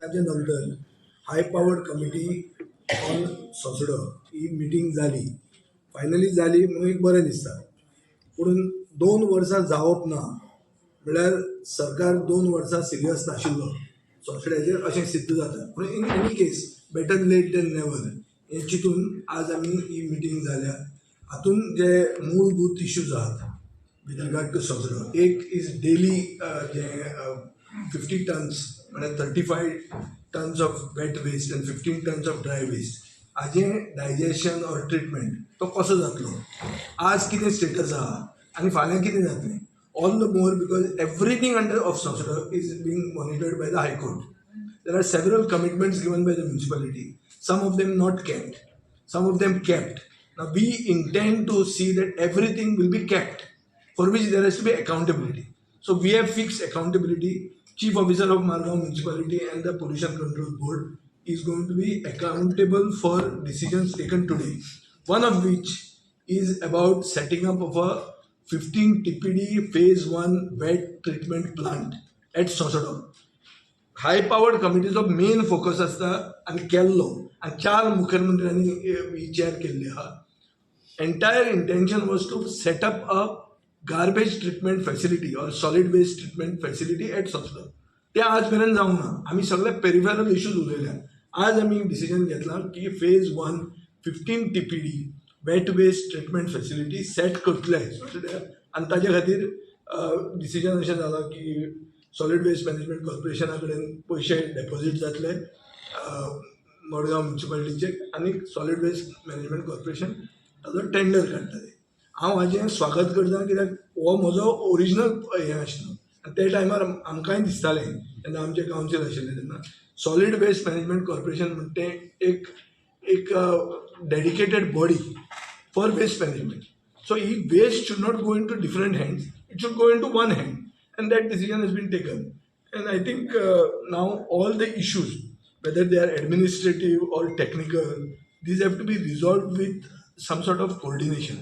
ताजे नंतर high powered committee on Sonsodo ही मिटींग जाली, फायनली जाली म्हणून एक बरें दिसता. पूण 2 वर्सां जावप ना म्हळ्यार सरकार 2 वर्सां सिरियस नाशिल्लो सोंसड्याचेर अशें सिद्ध जाता. पूण in any case better late than never हे चिंतून आज आमी ही मिटींग जाल्या. हातून जे मूलभूत इश्यूज आहात with regard to Sonsodo. एक इज डेली जे 50 टन्स म्हणजे 35 tons of wet waste and 15 tons of dry waste हाजे डायजेशन ऑर ट्रिटमेंट तो कसो जातलो, आज कितें स्टेटस आहा आनी फाल्यां कितें जातलें. All the more because everything under of Sonsodo is being monitored by the high court. There are several commitments given by the municipality, some of them not kept, some of them kept. Now we intend to see that everything will be kept, for which there has to be accountability. So we have fixed accountability. Chief Officer of Margao Municipality and the Pollution Control Board is going to be accountable for decisions taken today. One of which is about setting up of a 15 TPD phase 1 wet treatment plant at Sonsodo. High powered कमिटीचो main focus आसता आनी केल्लो आनी 4 मुख्यमंत्र्यांनी ही चॅर केल्ली आहा. Entire intention was to set up a garbage treatment facility or solid waste treatment facility at Sonsodo. ते आज मेरेन जावंक ना. आमी सगळे पेरिफेरल इश्यूज उलयल्या. आज आमी डिसिजन घेतला की phase 1 15 TPD wet waste treatment facility set करतले आनी ताजे खातीर डिसिजन अशें जाला की सॉलिड वेस्ट मॅनेजमेंट कॉर्पोरेशना कडेन पयशे डेपॉझीट जातले मडगांव म्युनिसिपालिटीचे आनी सॉलिड वेस्ट मॅनेजमेंट कॉर्पोरेशन ताजो टेंडर काडटले. हांव हाजें स्वागत करता कित्याक हो म्हजो ओरिजिनल हें आशिल्लो आनी ते टायमार आमकांय दिसतालें जेन्ना आमचे कावन्सील आशिल्ले तेन्ना सॉलिड वेस्ट मॅनेजमेंट कॉर्पोरेशन म्हणटा तें एक dedicated body for waste management. So ही waste should not go in to different hands, it should go in to one hand. And that decision has been taken. And I think now all the issues, whether they are administrative or technical, these have to be resolved with some sort of coordination.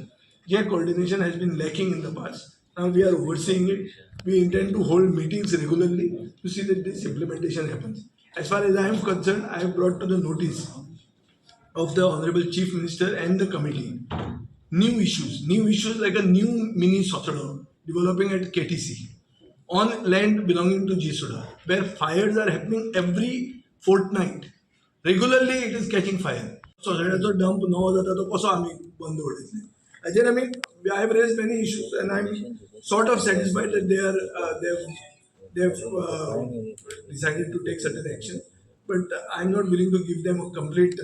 Yeah, coordination has been lacking in the past. Now we are overseeing it. We intend to hold meetings regularly to see that this implementation happens. As far as I am concerned, I have brought to the notice of the Honorable Chief Minister and the committee new issues like a new mini Sonsodo developing at KTC. On land belonging to Jisuda, where fires are happening every fortnight. Regularly it is catching fire. Societyचो dump no जाता तो कसो आमी बंद उडयतले. हाजेर आमी I have raised many issues and I am sort of satisfied that they have decided to take certain action, but I am not willing to give them a complete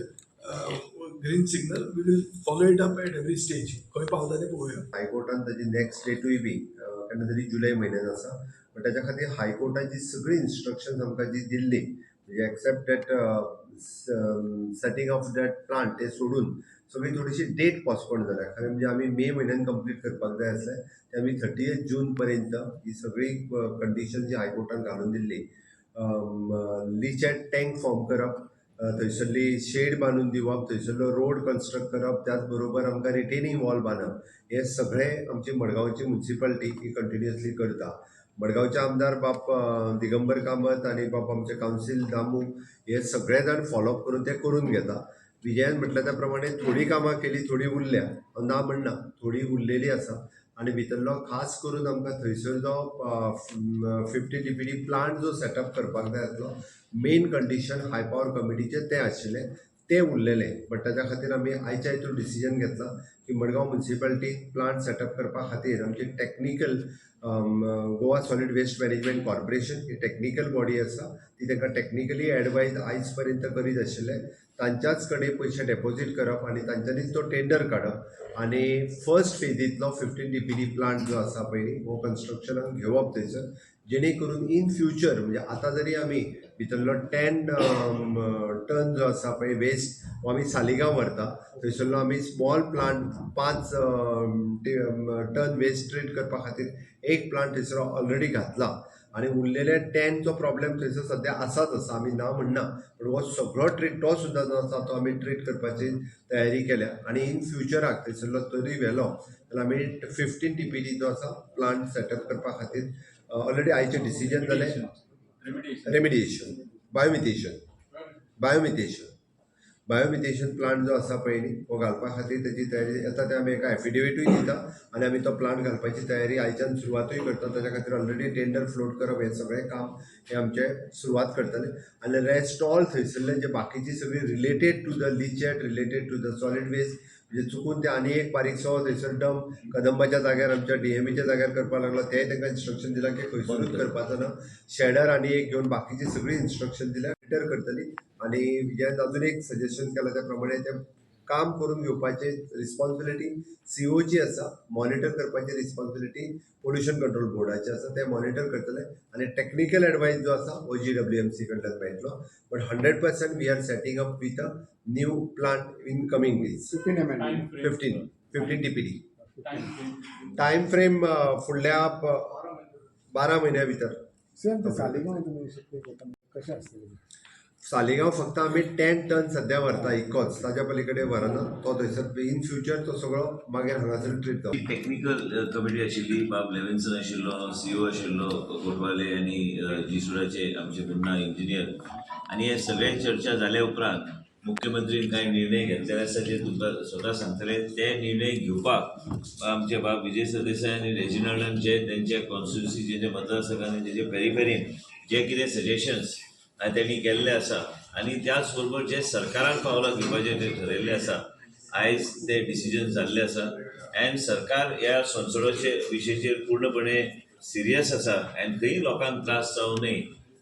green signal. We will follow it up at every stage. खंय पावता ते पळोवया. हायकोर्टान ताजी next डेटूय बी केन्ना तरी जुलय म्हयन्यान आसा. But ताच्या खातीर हायकोर्टाची सगळी इन्स्ट्रक्शन्स आमकां जी दिल्ली म्हणजे except that setting of that plant ते सोडून सगळी थोडीशी डेट पोस्टपोन जाल्या. खरें म्हणजे आमी मे म्हयन्यान कंप्लीट करपाक जाय आसलें ते आमी 30 जून पर्यंत ही सगळी कंडिशन जी हायकोर्टान घालून दिल्ली, लिचॅट टँक फॉर्म करप, थंयसरली शेड बांदून दिवप, थंयसरलो रोड कन्स्ट्रक्ट करप, त्याच बरोबर आमकां रिटेनिंग वॉल बांदप, हे सगळें आमची मडगांवची म्युनिसिपालिटी ही कंटिन्युअसली करता. मडगांवचे आमदार बाप दिगंबर कामत आनी बाप आमचे कावन्सील दामू हे सगळे जाण फॉलोअप करून ते करून घेता. विजयान म्हटल्या त्या प्रमाणे थोडी कामां केली, थोडी उरल्या, ना म्हणना, थोडी उरलेली आसा. आनी भितरलो खास करून आमकां थंयसर जो 50 TPD प्लांट जो सेटअप करपाक जाय आसलो, मेन कंडिशन हाय पावर कमिटीचे ते आशिल्ले, ते उरलेले. बट ताच्या खातीर आमी आयच्या हितून डिसिजन घेतला की मडगांव म्युनिसिपालिटी प्लांट सेटअप करपा खातीर आमची technical Goa solid waste management corporation ही टेक्निकल बॉडी आसा, ती तांकां टेक्निकली एडवायज आयज पर्यंत करीत आशिल्ले. तांच्याच कडेन पयशे डेपॉझीट करप आनी तांच्यांनीच तो टेंडर काडप आनी फर्स्ट फेजींतलो 15 TPD प्लांट जो आसा पळय हो कन्स्ट्रक्शनाक घेवप थंयसर, जेणे करून इन फ्युचर म्हणजे आतां जरी आमी भितरलो 10 टन जो आसा पळय वेस्ट हो आमी सालिगांव व्हरता, थंयसरलो आमी small plant 5 ton waste treat करपा खातीर एक प्लांट थंयसर ऑलरेडी घातला आनी उरलेले 10 चो प्रॉब्लेम थंयसर सद्या आसाच आसा, आमी ना म्हणना. पूण हो सगळो ट्रीट तो सुद्दां जो आसा तो आमी ट्रीट करपाची तयारी केल्या आनी इन फ्युचराक थंयसरलो तरी व्हेलो जाल्यार आमी 15 TPD जो आसा प्लांट सेटअप करपा खातीर ऑलरेडी आयचे डिसिजन जालें रेमिडिएशन बायोमिथेशन बायोमिथेशन प्लांट जो आसा पळय न्ही तो घालपा खातीर तेजी तयारी आतां ते आमी एका एफिडेविटूय दिता आनी आमी तो प्लांट घालपाची तयारी आयच्यान सुरवातूय करता. ताच्या खातीर ऑलरेडी टेंडर फ्लोट करप हें सगळें काम हे आमचे सुरवात करतले आनी रेस्ट ऑल थंयसरले जे बाकीची सगळी related to the leachate related to the solid waste म्हणजे चुकून ते आनी एक बारीकसो थंयसर डंप कदंबाच्या जाग्यार आमच्या डीएमईच्या जाग्यार करपाक लागलो तेय तांकां इन्स्ट्रक्शन दिलां की खंयसरूच करपाचो ना. शेडर आनी एक घेवन बाकीची सगळी इन्स्ट्रक्शन दिल्यार रिटर करतली आनी विजयान अजून एक सजेशन केलां त्या प्रमाणे ते काम करून घेवपाचे रिस्पॉन्सिबिलिटी सीओची आसा. मॉनिटर करपाची रिस्पॉन्सिबिलिटी पोल्युशन कंट्रोल बोर्डाची आसा. ते मॉनिटर करतले आनी टेक्निकल एडवायस जो आसा OGWMC कडल्यान मेळटलो. But 100% we are setting up with a new plant in coming days. 15 TPD time frame फुडल्या 12 म्हयन्या भितर. सालिगांव फक्त आमी 10 टन सध्या व्हरता इकोच ताच्या पलीकडे व्हरना. तो थंयसर इन फ्युचर तो सगळो मागीर हांगासर ट्रीट जावं. टेक्निकल कमिटी आशिल्ली बाब लेविन्सन आशिल्लो सीओ आशिल्लो कोटवाले आनी जिसुराचे आमचे पुन्हा इंजिनियर आनी हे सगळे चर्चा जाल्या उपरांत मुख्यमंत्रीन कांय निर्णय घेतलेले आसा जे तुमकां स्वता सांगतले. ते निर्णय घेवपाक आमचे बाब विजय सरदेसाय आनी रेजिनल्डान जे तेंच्या कॉन्स्टिट्युन्सी जे मतदारसंघांनी तेजे पेरिफेरीन जे कितें सजेशन्स त्यांनी केल्ले आसा आनी त्याच बरोबर जे सरकारान पावलां घेवपाचें ते ठरयल्लें आसा. आयज ते डिसिजन जाल्ले आसा एन्ड सरकार ह्या संसोडोचे विशयाचेर पूर्णपणे सिरियस आसा आनी खंय लोकांक त्रास जावं न्हय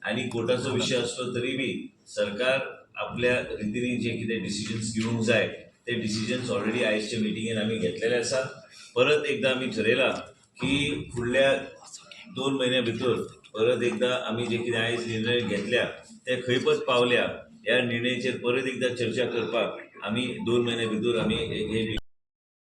आनी कोर्टाचो विशय आसलो तरी बी सरकार आपल्या रितीन जे कितें डिसिजन्स घेवंक जाय ते डिसिजन्स ऑलरेडी आयजच्या मिटिंगेन आमी घेतलेले आसा. परत एकदा आमी ठरयलां की फुडल्या 2 म्हयन्या भितर परत एकदा आमी जे कितें आयज निर्णय घेतल्या ते खंय पत पावल्या ह्या निर्णयाचेर परत एकदा चर्चा करपाक आमी 2 म्हयन्या भितर आमी